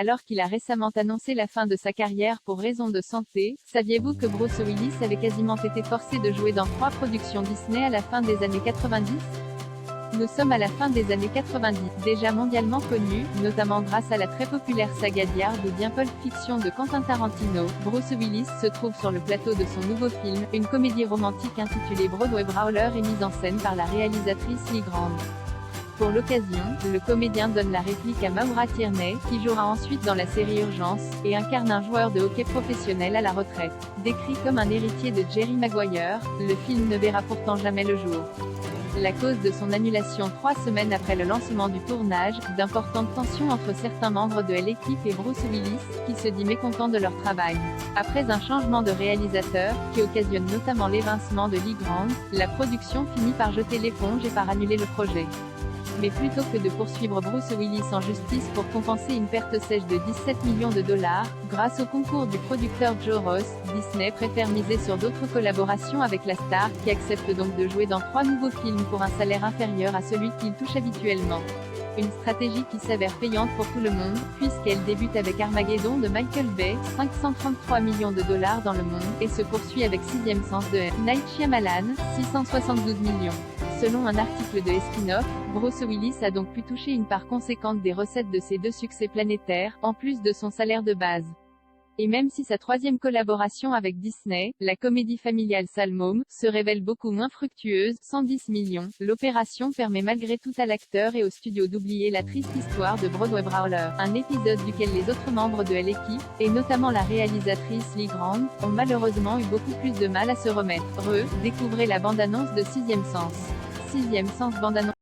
Alors qu'il a récemment annoncé la fin de sa carrière pour raison de santé, saviez-vous que Bruce Willis avait quasiment été forcé de jouer dans 3 productions Disney à la fin des années 90? Nous sommes à la fin des années 90, déjà mondialement connu, notamment grâce à la très populaire saga Die Hard ou bien Pulp Fiction de Quentin Tarantino. Bruce Willis se trouve sur le plateau de son nouveau film, une comédie romantique intitulée Broadway Brawler et mise en scène par la réalisatrice Lee Grant. Pour l'occasion, le comédien donne la réplique à Maura Tierney, qui jouera ensuite dans la série Urgence, et incarne un joueur de hockey professionnel à la retraite. Décrit comme un héritier de Jerry Maguire, le film ne verra pourtant jamais le jour. La cause de son annulation 3 semaines après le lancement du tournage, d'importantes tensions entre certains membres de l'équipe et Bruce Willis, qui se dit mécontent de leur travail. Après un changement de réalisateur, qui occasionne notamment l'évincement de Lee Grant, la production finit par jeter l'éponge et par annuler le projet. Mais plutôt que de poursuivre Bruce Willis en justice pour compenser une perte sèche de 17 millions de dollars, grâce au concours du producteur Joe Ross, Disney préfère miser sur d'autres collaborations avec la star, qui accepte donc de jouer dans 3 nouveaux films pour un salaire inférieur à celui qu'il touche habituellement. Une stratégie qui s'avère payante pour tout le monde, puisqu'elle débute avec Armageddon de Michael Bay, 533 millions de dollars dans le monde, et se poursuit avec Sixième Sens de M. Night Shyamalan, 672 millions. Selon un article de Espinoff, Bruce Willis a donc pu toucher une part conséquente des recettes de ses 2 succès planétaires, en plus de son salaire de base. Et même si sa 3e collaboration avec Disney, la comédie familiale Salmon, se révèle beaucoup moins fructueuse, 110 millions, l'opération permet malgré tout à l'acteur et au studio d'oublier la triste histoire de Broadway Brawler, un épisode duquel les autres membres de l'équipe, et notamment la réalisatrice Lee Grant, ont malheureusement eu beaucoup plus de mal à se remettre. Découvrez la bande-annonce de Sixième Sens. Sixième Sens bande-annonce.